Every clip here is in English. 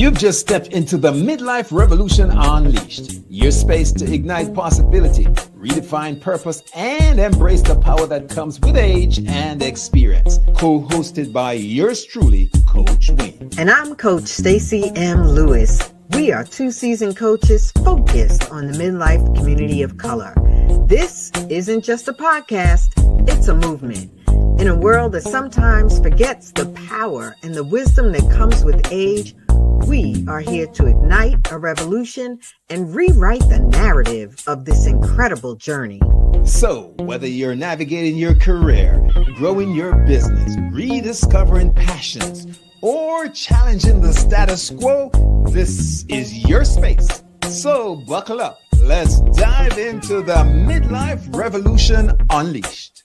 You've just stepped into the Midlife Revolution Unleashed, your space to ignite possibility, redefine purpose, and embrace the power that comes with age and experience. Co-hosted by yours truly, Coach Wayne. And I'm Coach Stacey M. Lewis. We are two seasoned coaches focused on the midlife community of color. This isn't just a podcast, it's a movement. In a world that sometimes forgets the power and the wisdom that comes with age, we are here to ignite a revolution and rewrite the narrative of this incredible journey. So, whether you're navigating your career, growing your business, rediscovering passions, or challenging the status quo, this is your space. So, buckle up. Let's dive into the Midlife Revolution Unleashed.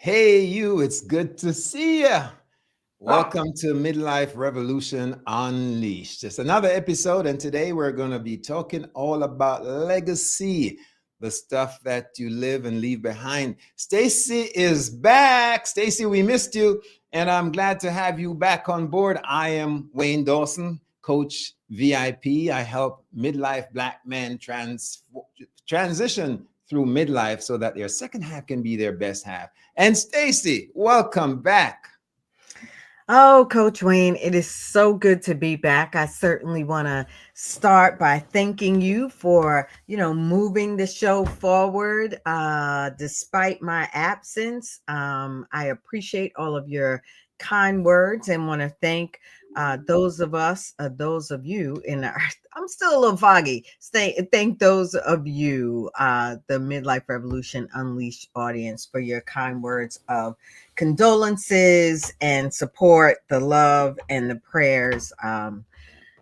Hey, you, it's good to see you. Welcome to Midlife Revolution Unleashed. It's another episode, and today we're going to be talking all about legacy, the stuff that you live and leave behind. Stacey is back. Stacey, we missed you, and I'm glad to have you back on board. I am Wayne Dawson, Coach VIP. I help midlife Black men transition through midlife so that their second half can be their best half. And Stacey, welcome back. Oh, Coach Wayne, it is so good to be back. I certainly want to start by thanking you for, moving the show forward despite my absence. I appreciate all of your kind words and want to thank those of you in our, I'm still a little foggy. Thank those of you, the Midlife Revolution Unleashed audience, for your kind words of condolences and support. The love and the prayers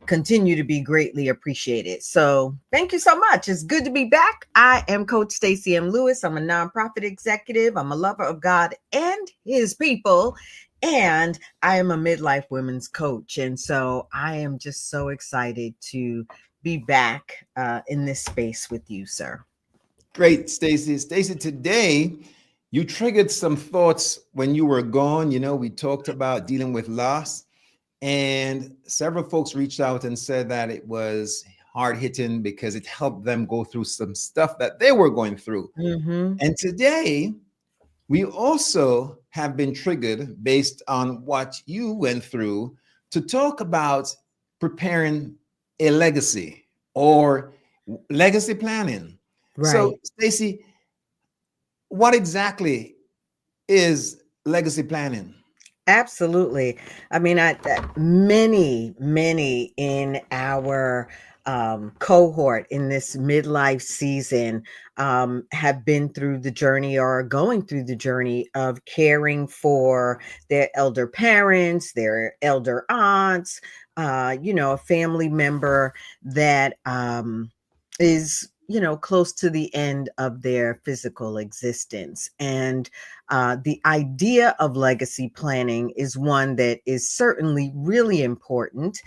continue to be greatly appreciated. So thank you so much. It's good to be back. I am Coach Stacey M. Lewis. I'm a nonprofit executive. I'm a lover of God and his people. And I am a midlife women's coach. And so I am just so excited to be back in this space with you, sir. Great, Stacey. Stacey, today you triggered some thoughts when you were gone. We talked about dealing with loss, and several folks reached out and said that it was hard hitting because it helped them go through some stuff that they were going through. Mm-hmm. And today we also have been triggered based on what you went through to talk about preparing a legacy or legacy planning. Right. So, Stacey, what exactly is legacy planning? Absolutely. I mean, many in our cohort in this midlife season have been through the journey or are going through the journey of caring for their elder parents, their elder aunts, a family member that is close to the end of their physical existence. And the idea of legacy planning is one that is certainly really important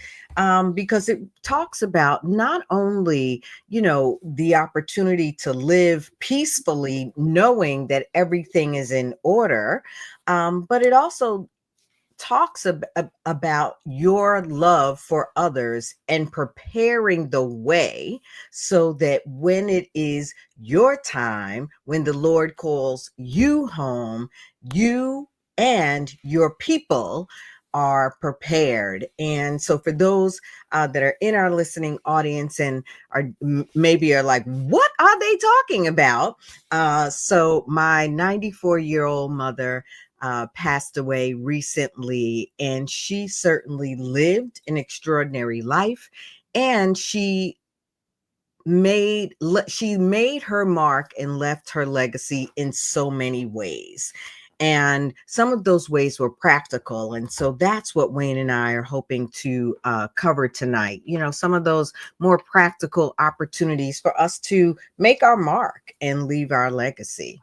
because it talks about not only, the opportunity to live peacefully, knowing that everything is in order, but it also talks about your love for others and preparing the way so that when it is your time, when the Lord calls you home, you and your people are prepared. And so for those that are in our listening audience and are like, what are they talking about? So my 94-year-old mother passed away recently, and she certainly lived an extraordinary life, and she made her mark and left her legacy in so many ways. And some of those ways were practical. And so that's what Wayne and I are hoping to cover tonight. Some of those more practical opportunities for us to make our mark and leave our legacy.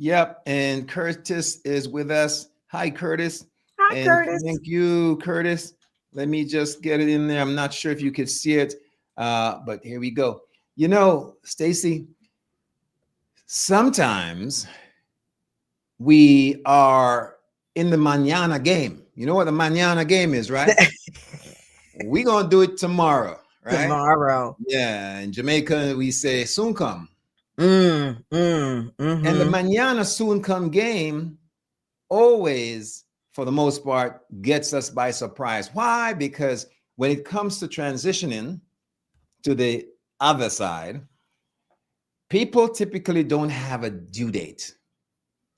Yep. And Curtis is with us. Hi, Curtis. Hi, Curtis. Thank you, Curtis. Let me just get it in there. I'm not sure if you could see it, but here we go. Stacey, sometimes we are in the mañana game. You know what the mañana game is, right? We're going to do it tomorrow, right? Tomorrow. Yeah. In Jamaica, we say soon come. And the Mm-hmm. mañana soon come game always, for the most part, gets us by surprise. Why? Because when it comes to transitioning to the other side, people typically don't have a due date,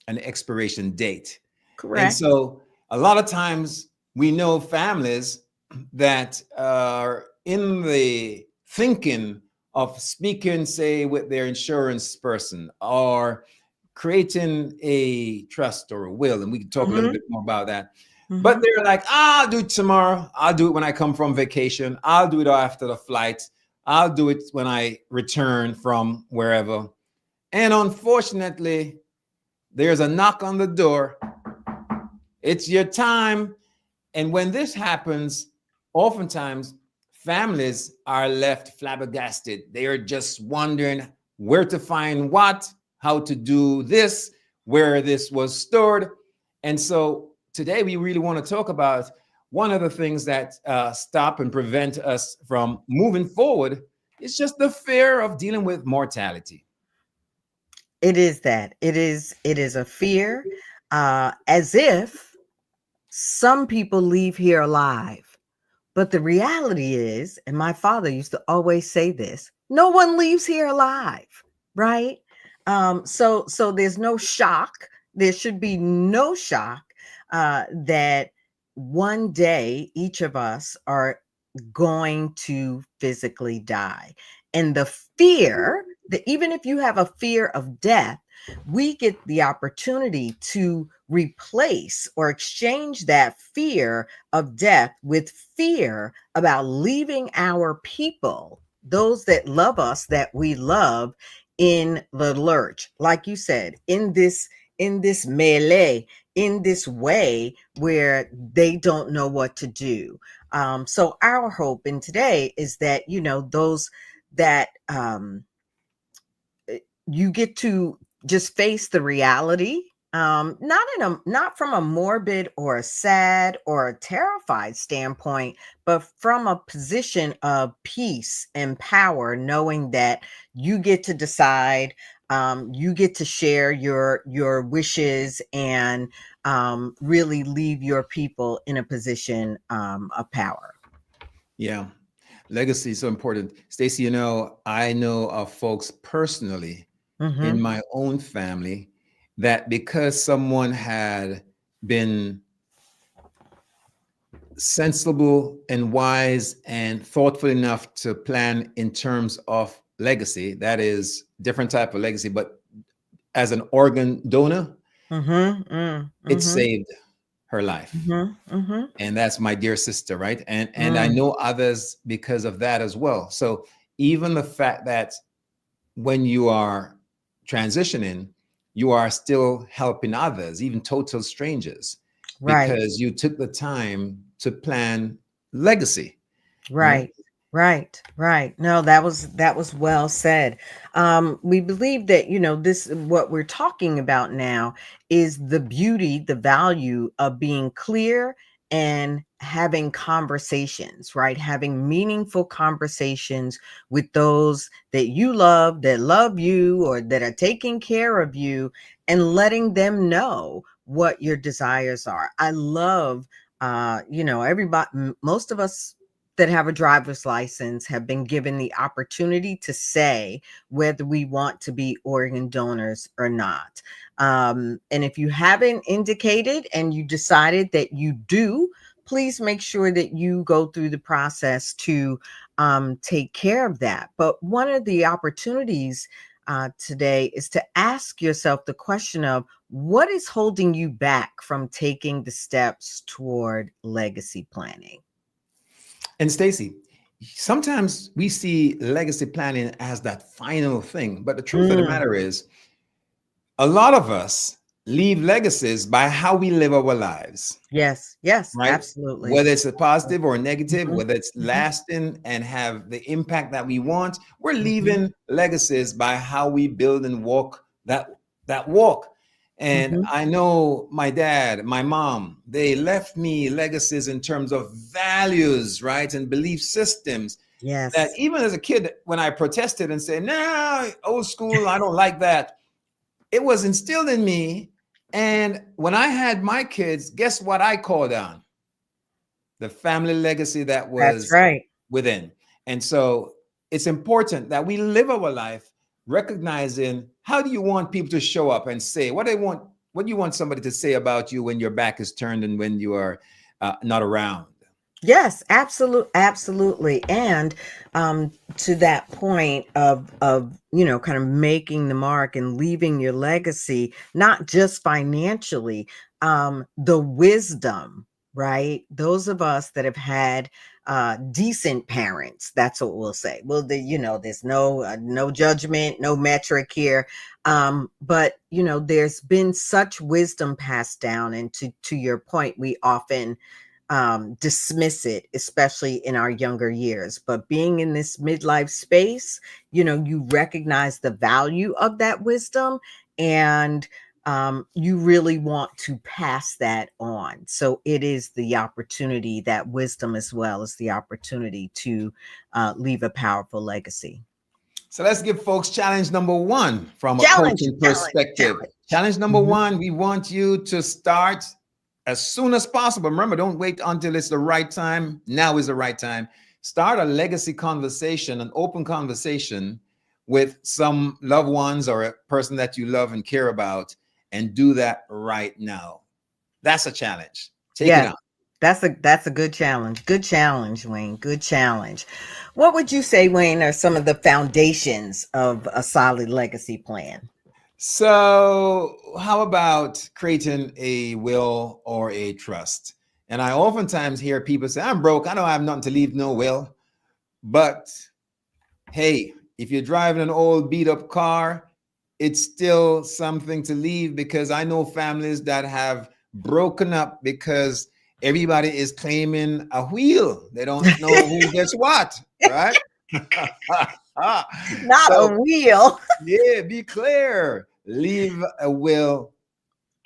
an expiration date. And Correct. so a lot of times we know families that are in the thinking of speaking, say, with their insurance person or creating a trust or a will. And we can talk a little Mm-hmm. bit more about that. But Mm-hmm. they're like, I'll do it tomorrow. I'll do it when I come from vacation. I'll do it after the flight. I'll do it when I return from wherever. And unfortunately, there's a knock on the door. It's your time. And when this happens, oftentimes families are left flabbergasted. They are just wondering where to find what, how to do this, where this was stored. And so today we really want to talk about one of the things that stop and prevent us from moving forward is just the fear of dealing with mortality. It is that. It is a fear, as if some people leave here alive. But the reality is, and my father used to always say this, no one leaves here alive, right? So there's no shock. There should be no shock that one day each of us are going to physically die. And the fear that even if you have a fear of death, we get the opportunity to replace or exchange that fear of death with fear about leaving our people, those that love us, that we love, in the lurch. Like you said, in this melee, in this way where they don't know what to do. So our hope in today is that, you know, those that you get to just face the reality, not from a morbid or a sad or a terrified standpoint, but from a position of peace and power, knowing that you get to decide, you get to share your wishes, and really leave your people in a position of power. Yeah. Legacy is so important. Stacey, you know, I know of folks personally in Mm-hmm. my own family that because someone had been sensible and wise and thoughtful enough to plan in terms of legacy, that is different type of legacy, but as an organ donor, Mm-hmm. it Mm-hmm. saved her life. Mm-hmm. Mm-hmm. And that's my dear sister, right? And I Mm. know others because of that as well. So even the fact that when you are transitioning, you are still helping others, even total strangers, Right. because you took the time to plan legacy, right? Right, right, right. No, that was well said. We believe that, you know, this what we're talking about now is the beauty, the value of being clear and having conversations, right? Having meaningful conversations with those that you love, that love you, or that are taking care of you, and letting them know what your desires are. I love you know, everybody, most of us that have a driver's license have been given the opportunity to say whether we want to be organ donors or not. And if you haven't indicated and you decided that you do, please make sure that you go through the process to take care of that. But one of the opportunities today is to ask yourself the question of what is holding you back from taking the steps toward legacy planning? And Stacy, sometimes we see legacy planning as that final thing, but the truth of the Mm, matter is, a lot of us leave legacies by how we live our lives, yes, yes, right? absolutely. Whether it's a positive or negative, Mhm, whether it's mhm, lasting and have the impact that we want, we're mhm, leaving legacies by how we build and walk that walk. And Mhm. I know my dad, my mom, they left me legacies in terms of values, right? And belief systems that Yes. even as a kid, when I protested and said, nah, old school, I don't like that, it was instilled in me. And when I had my kids, guess what I called on? The family legacy that That's was right. within. And so it's important that we live our life recognizing how do you want people to show up and say what they want, what do you want somebody to say about you when your back is turned and when you are not around. Yes, absolutely. And to that point of kind of making the mark and leaving your legacy, not just financially, the wisdom, right? Those of us that have had decent parents, that's what we'll say. Well, there's no judgment, no metric here. But there's been such wisdom passed down, and to your point, we often dismiss it, especially in our younger years. But being in this midlife space, you recognize the value of that wisdom, and you really want to pass that on. So it is the opportunity, that wisdom as well as the opportunity to leave a powerful legacy. So let's give folks challenge number one from a Challenge, coaching challenge, perspective. challenge. Challenge number Mhm. one, we want you to start as soon as possible. Remember, don't wait until it's the right time. Now is the right time. Start a legacy conversation, an open conversation with some loved ones or a person that you love and care about, and do that right now. That's a challenge. Take it Yes. on. That's a good challenge. Good challenge, Wayne. Good challenge. What would you say, Wayne, are some of the foundations of a solid legacy plan? So, how about creating a will or a trust? And I oftentimes hear people say, I'm broke. I don't have nothing to leave, no will. But hey, if you're driving an old beat up car, it's still something to leave, because I know families that have broken up because everybody is claiming a wheel. They don't know who gets what, right? Not a So, wheel. yeah, be clear. Leave a will.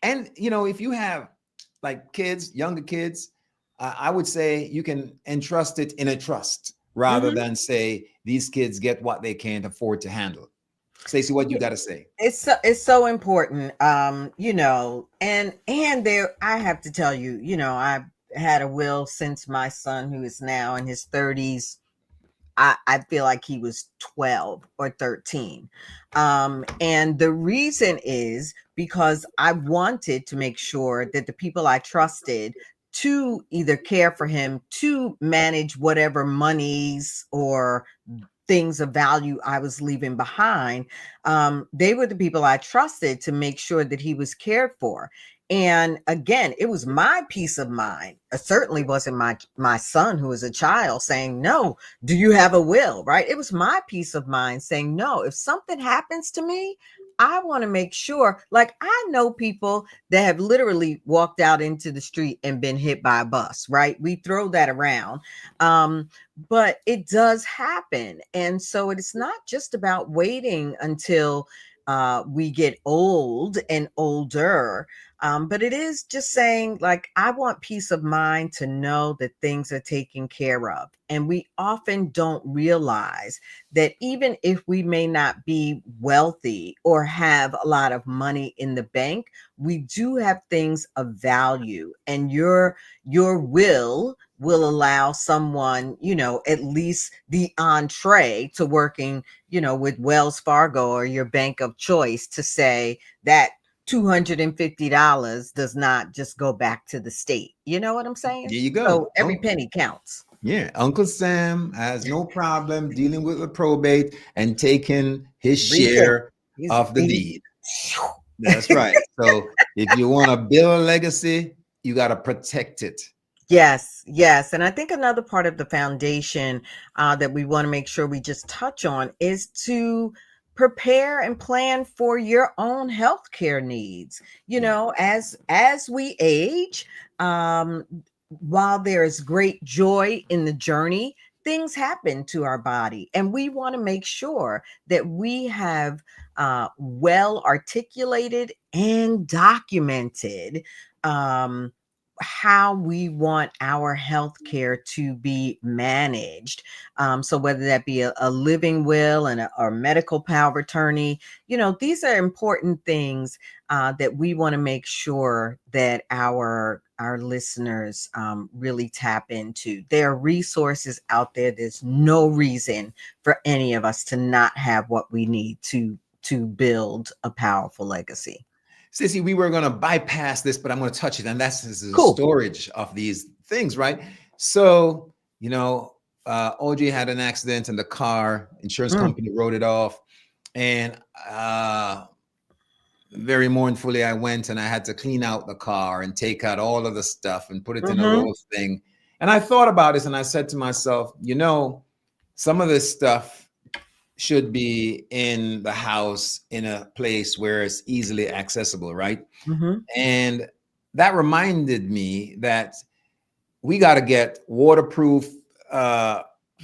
And, if you have like kids, younger kids, I would say you can entrust it in a trust rather Mhm. than say these kids get what they can't afford to handle. Stacey, what you got to say? It's so important, and there, I have to tell you, I've had a will since my son, who is now in his 30s. I feel like he was 12 or 13. And the reason is because I wanted to make sure that the people I trusted to either care for him, to manage whatever monies or things of value I was leaving behind, they were the people I trusted to make sure that he was cared for. And again, it was my peace of mind. It certainly wasn't my son, who was a child, saying, no, do you have a will? Right? It was my peace of mind saying, no, if something happens to me, I want to make sure. Like, I know people that have literally walked out into the street and been hit by a bus, right? We throw that around. But it does happen. And so it's not just about waiting until we get old and older, but it is just saying, like, I want peace of mind to know that things are taken care of. And we often don't realize that even if we may not be wealthy or have a lot of money in the bank, we do have things of value. And your will allow someone, at least the entree to working, with Wells Fargo or your bank of choice, to say that $250 does not just go back to the state. You know what I'm saying? There you go. So every penny counts. Yeah, Uncle Sam has no problem dealing with the probate and taking his Reaping. share He's, of the he's deed. That's right. So if you want to build a legacy, you got to protect it. Yes, yes. And I think another part of the foundation that we want to make sure we just touch on is to prepare and plan for your own healthcare needs. Yeah. As we age, while there is great joy in the journey, things happen to our body, and we want to make sure that we have well articulated and documented um, how we want our health care to be managed. So whether that be a living will and or medical power of attorney, these are important things that we want to make sure that our listeners really tap into. There are resources out there. There's no reason for any of us to not have what we need to build a powerful legacy. Sissy, we were going to bypass this, but I'm going to touch it. And that's the Cool. storage of these things, right? So, OJ had an accident in the car, insurance Mm. company wrote it off. And very mournfully, I went and I had to clean out the car and take out all of the stuff and put it in a Mm-hmm. little thing. And I thought about this and I said to myself, some of this stuff should be in the house in a place where it's easily accessible, right? Mm-hmm. And that reminded me that we got to get waterproof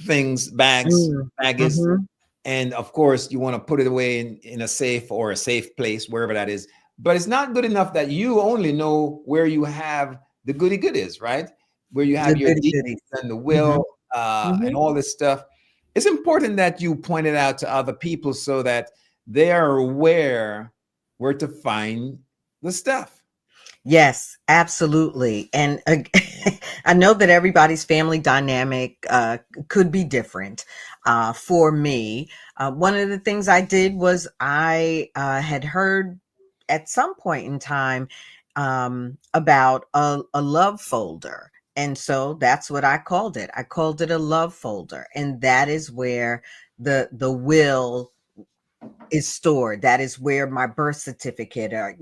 things, baggage. Mm-hmm. And of course, you want to put it away in a safe or a safe place, wherever that is. But it's not good enough that you only know where you have the goody goodies, right? Where you The have your goody deeds goodies. and the Mm-hmm. will and all this stuff. It's important that you point it out to other people so that they are aware where to find the stuff. Yes, absolutely. And I know that everybody's family dynamic could be different. For me, one of the things I did was I had heard at some point in time about a love folder. And so that's what I called it. I called it a love folder. And that is where the will is stored. That is where my birth certificate or,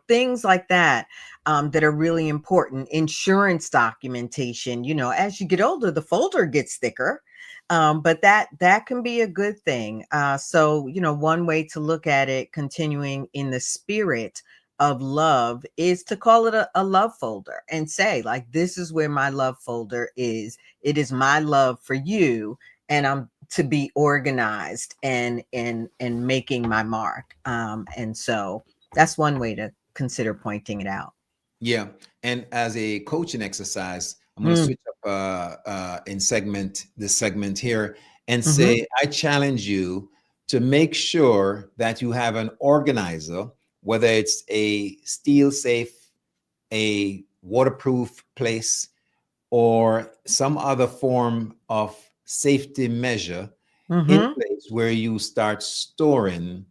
things like that, that are really important. Insurance documentation, as you get older, the folder gets thicker. But that can be a good thing. So, one way to look at it, continuing in the spirit of love, is to call it a love folder and say, like, this is where my love folder is. It is my love for you, and I'm to be organized and making my mark. And so that's one way to consider pointing it out. Yeah. And as a coaching exercise, I'm going to Mm. switch up in this segment here and Mm-hmm. say, I challenge you to make sure that you have an organizer, whether it's a steel safe, a waterproof place, or some other form of safety measure in Mm-hmm. place where you start storing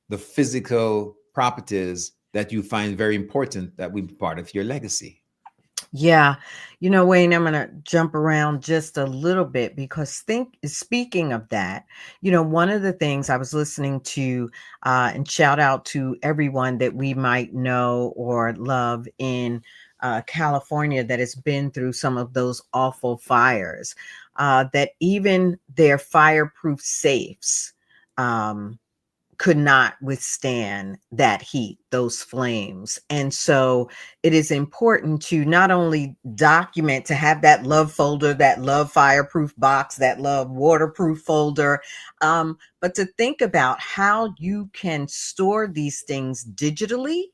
the physical properties that you find very important that will be part of your legacy. Yeah. Wayne, I'm going to jump around just a little bit because speaking of that, one of the things I was listening to, and shout out to everyone that we might know or love in California that has been through some of those awful fires, that even their fireproof safes, um, could not withstand that heat, those flames. And so it is important to not only document, to have that love folder, that love fireproof box, that love waterproof folder, but to think about how you can store these things digitally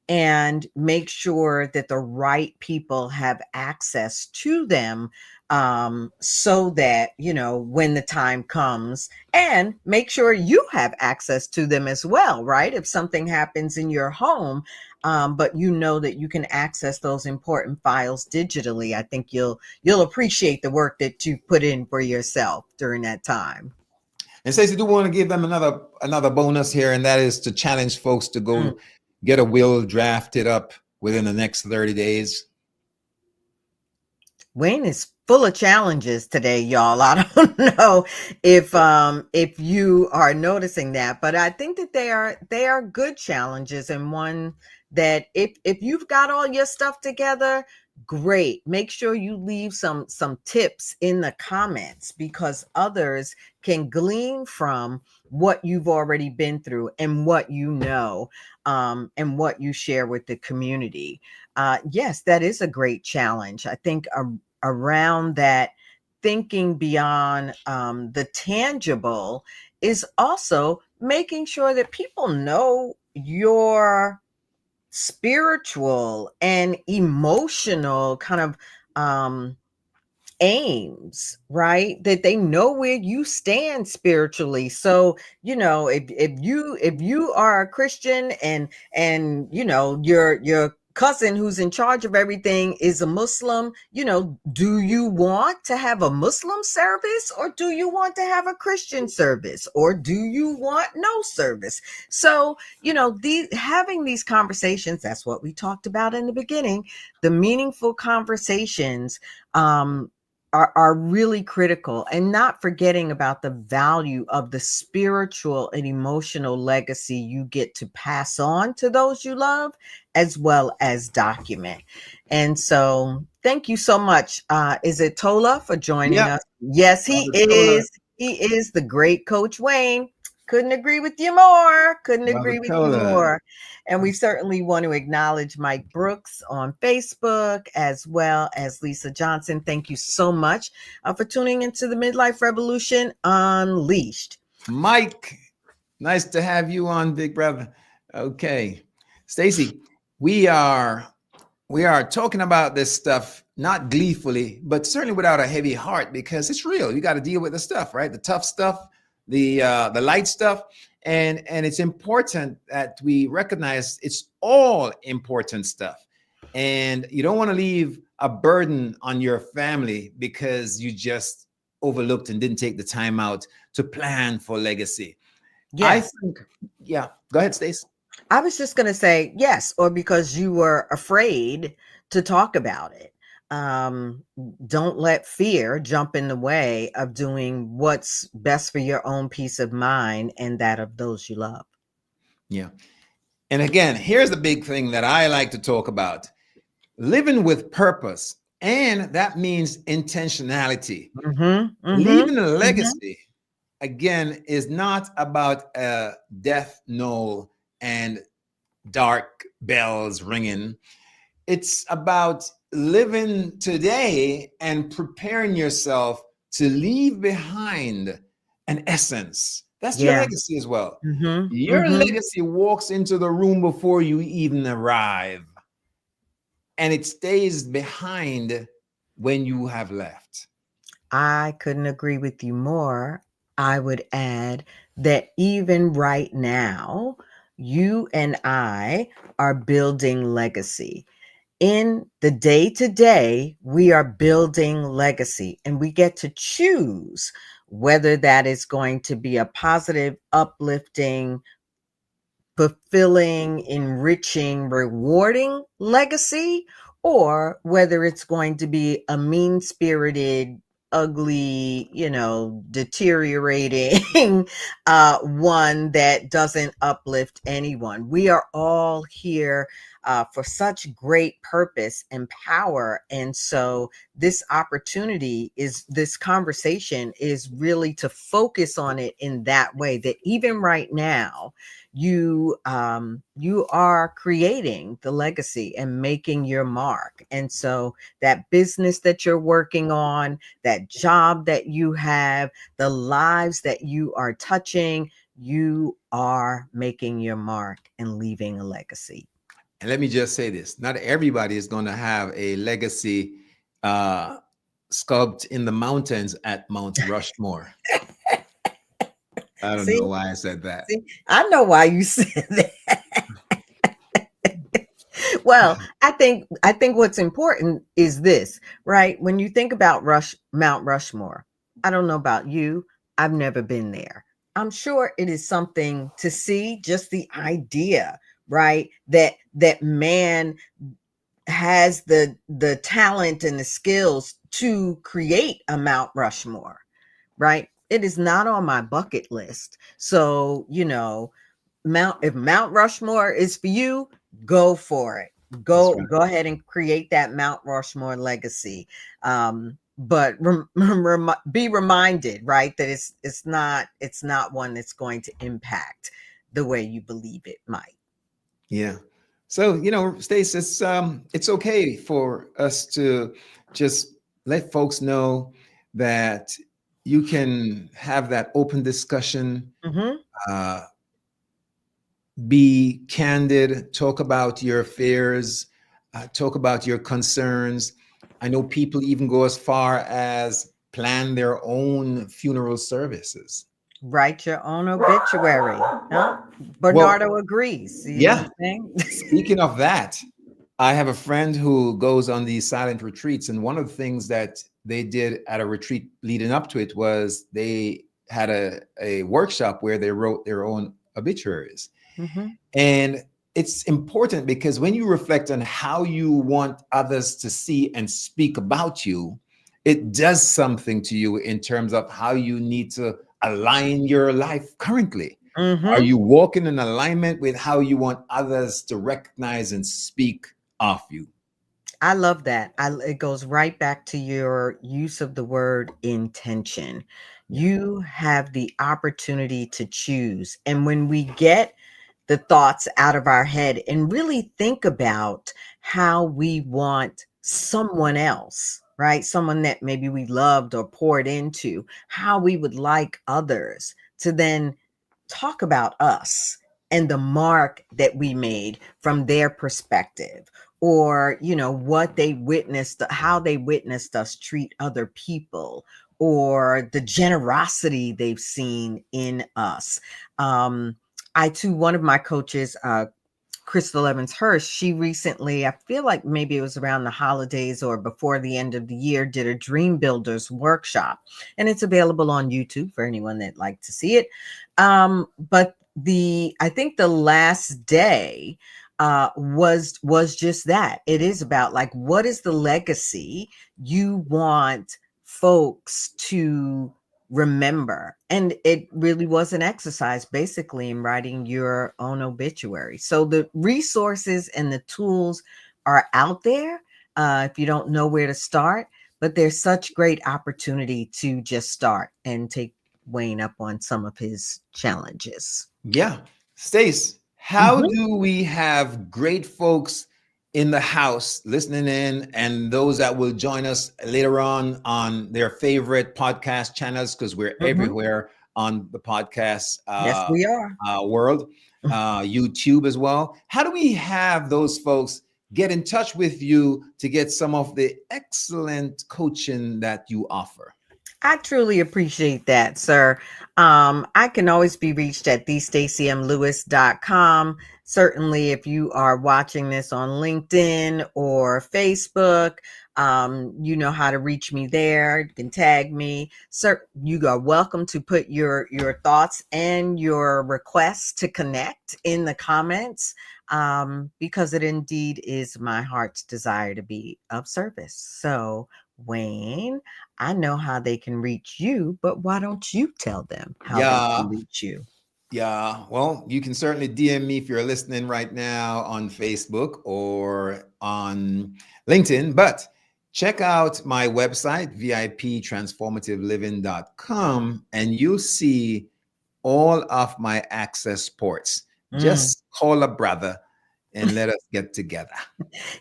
and make sure that the right people have access to them, so that, when the time comes, and make sure you have access to them as well, right? If something happens in your home, but that you can access those important files digitally, I think you'll appreciate the work that you put in for yourself during that time. And Stacey, do want to give them another bonus here, and that is to challenge folks to Mm. go get a will drafted up within the next 30 days. Wayne is full of challenges today, y'all. I don't know if you are noticing that, but I think that they are good challenges, and one that if you've got all your stuff together, great. Make sure you leave some tips in the comments because others can glean from what you've already been through and what and what you share with the community. Yes, that is a great challenge. I think around that thinking beyond the tangible is also making sure that people know your spiritual and emotional kind of um, aims, right? That they know where you stand spiritually. So, if you are a Christian and your cousin who's in charge of everything is a Muslim, do you want to have a Muslim service, or do you want to have a Christian service, or do you want no service? So, having these conversations, that's what we talked about in the beginning, the meaningful conversations are really critical, and not forgetting about the value of the spiritual and emotional legacy you get to pass on to those you love, as well as document. And so thank you so much. Is it Tola for joining Yeah, us? Yes, he Brother Tola, is. He is the great Coach Wayne. Couldn't agree with you more. Couldn't Brother agree with you Tola. more. And we certainly want to acknowledge Mike Brooks on Facebook, as well as Lisa Johnson. Thank you so much for tuning into the Midlife Revolution Unleashed. Mike, nice to have you on, big brother. Okay, Stacy, we are we are talking about this stuff not gleefully, but certainly without a heavy heart, because it's real. You got to deal with the stuff, right? The tough stuff, the light stuff, and it's important that we recognize it's all important stuff, and you don't want to leave a burden on your family because you just overlooked and didn't take the time out to plan for legacy. I Yes. think, yeah. Go ahead, Stace. I was just going to say yes, or because you were afraid to talk about it. Um, don't let fear jump in the way of doing what's best for your own peace of mind and that of those you love. Yeah. And again, here's the big thing that I like to talk about: living with purpose. And that means intentionality. Mm-hmm, Leaving a mm-hmm, mm-hmm. legacy, again, is not about a death knell and dark bells ringing. It's about living today and preparing yourself to leave behind an essence. That's your Yeah. legacy as well. Mm-hmm, Your mm-hmm. legacy walks into the room before you even arrive, and it stays behind when you have left. I couldn't agree with you more. I would add that even right now, you and I are building legacy. In the day to day, we are building legacy, and we get to choose whether that is going to be a positive, uplifting, fulfilling, enriching, rewarding legacy, or whether it's going to be a mean spirited, ugly, deteriorating one that doesn't uplift anyone. We are all here for such great purpose and power. And so, this conversation is really to focus on it in that way, that even right now, you are creating the legacy and making your mark. And so that business that you're working on, that job that you have, the lives that you are touching, you are making your mark and leaving a legacy. And let me just say this: not everybody is going to have a legacy uh, sculpted in the mountains at Mount Rushmore. I don't See, know why I said that. see, I know why you said that. Well, I think what's important is this, right? When you think about Mount Rushmore, I don't know about you, I've never been there. I'm sure it is something to see, just the idea, right? That man has the talent and the skills to create a Mount Rushmore, right? It is not on my bucket list. So, if Mount Rushmore is for you, go for it. That's Go right. go ahead and create that Mount Rushmore legacy. But be reminded, right, that it's not one that's going to impact the way you believe it might. Yeah. So, Stace, it's okay for us to just let folks know that you can have that open discussion, Mm-hmm. uh, be candid, talk about your fears, talk about your concerns. I know people even go as far as plan their own funeral services. Write your own obituary. Huh? Well, Bernardo agrees. You know what yeah. I'm saying? Speaking of that, I have a friend who goes on these silent retreats, and one of the things that they did at a retreat leading up to it was they had a workshop where they wrote their own obituaries. Mm-hmm. And it's important because when you reflect on how you want others to see and speak about you, it does something to you in terms of how you need to align your life currently. Are Mm-hmm. you walking in alignment with how you want others to recognize and speak of you? I love that. It goes right back to your use of the word intention. Yeah. You have the opportunity to choose. And when we get the thoughts out of our head and really think about how we want someone else, right? Someone that maybe we loved or poured into, how we would like others to then talk about us and the mark that we made from their perspective, or what they witnessed, how they witnessed us treat other people, or the generosity they've seen in us. I too, one of my coaches, Crystal Evans Hurst, she recently, I feel like maybe it was around the holidays or before the end of the year, did a Dream Builders workshop. And it's available on YouTube for anyone that'd like to see it. But I think the last day was just that. It is about, like, what is the legacy you want folks to remember? And it really was an exercise basically in writing your own obituary. So the resources and the tools are out there, if you don't know where to start, but there's such great opportunity to just start and take Wayne up on some of his challenges. Yeah. Stace, how Mhm. do we have great folks in the house listening in, and those that will join us later on their favorite podcast channels, because we're Mhm. everywhere on the podcast Yes, we are. world, YouTube as well. How do we have those folks get in touch with you to get some of the excellent coaching that you offer? I truly appreciate that, sir. I can always be reached at thestacymlewis.com. Certainly, if you are watching this on LinkedIn or Facebook, you know how to reach me there. You can tag me. Sir, you are welcome to put your thoughts and your requests to connect in the comments, because it indeed is my heart's desire to be of service. So, Wayne, I know how they can reach you, but why don't you tell them how they can Yeah. reach you? Yeah, well, you can certainly DM me if you're listening right now on Facebook or on LinkedIn, but check out my website, viptransformativeliving.com, and you'll see all of my access ports. Mm. Just call a brother and let us get together.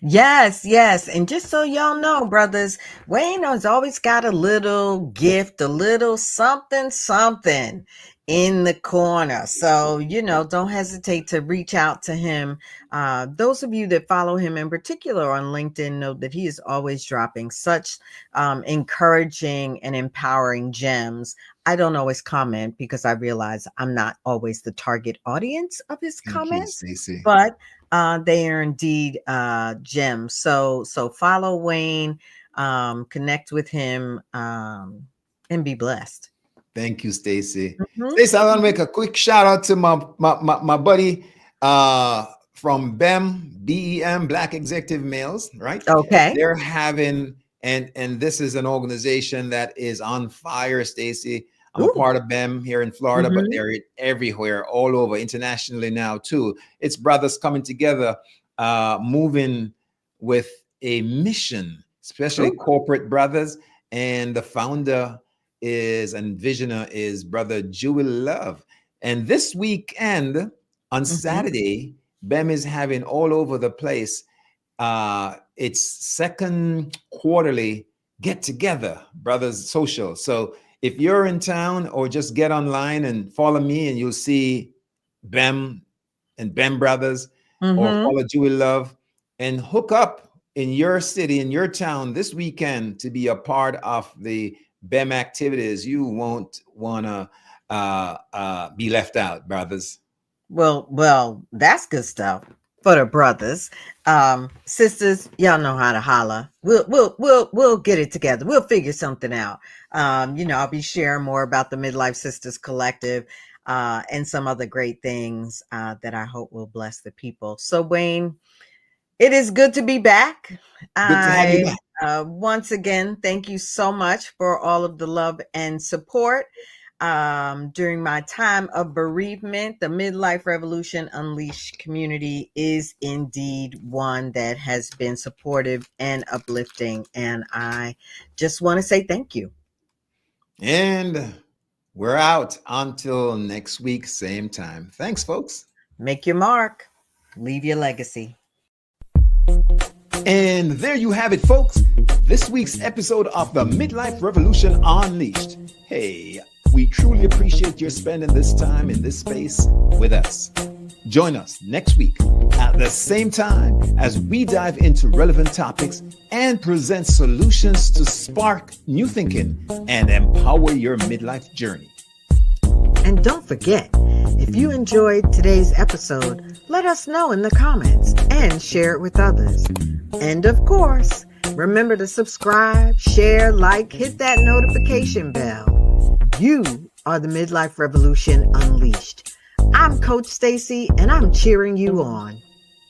Yes, yes. And just so y'all know, brothers, Wayne has always got a little gift, a little something, something in the corner. So, don't hesitate to reach out to him. Those of you that follow him in particular on LinkedIn know that he is always dropping such encouraging and empowering gems. I don't always comment because I realize I'm not always the target audience of his Thank you, comments, Stacey. but they are indeed gems. So follow Wayne, connect with him, and be blessed. Thank you, Stacy. Mhm, Stacy, I want to mhm. make a quick shout out to my buddy from BEM, Black Executive Males, right? Okay. They're having, and this is an organization that is on fire, Stacy. I'm a Ooh. part of BEM here in Florida, but Mhm. they're everywhere, all over, internationally now too. It's brothers coming together, moving with a mission, especially Ooh. corporate brothers. And the founder is and visioner is Brother Jewel Love. And this weekend on Mhm. Saturday, BEM is having all over the place its second quarterly get together, brothers social. So if you're in town, or just get online and follow me, and you'll see Bem and Bem Brothers, or Mm-hmm. follow Dewey Love, and hook up in your city, in your town this weekend to be a part of the Bem activities. You won't want to be left out, brothers. Well, that's good stuff for the brothers. Sisters, y'all know how to holler. We'll get it together. We'll figure something out. I'll be sharing more about the Midlife Sisters Collective, and some other great things that I hope will bless the people. So, Wayne, it is good to be back. Good to have you I back. once again thank you so much for all of the love and support during my time of bereavement. The Midlife Revolution Unleashed community is indeed one that has been supportive and uplifting, and I just want to say thank you. And we're out until next week, same time. Thanks, folks. Make your mark, leave your legacy. And there you have it, folks. This week's episode of the Midlife Revolution Unleashed. Hey, we truly appreciate your spending this time in this space with us. Join us next week at the same time as we dive into relevant topics and present solutions to spark new thinking and empower your midlife journey. And don't forget, if you enjoyed today's episode, let us know in the comments and share it with others. And of course, remember to subscribe, share, like, hit that notification bell. You are the Midlife Revolution Unleashed. I'm Coach Stacy, and I'm cheering you on.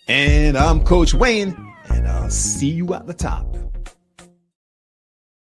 And I'm Coach Wayne, and I'll see you at the top.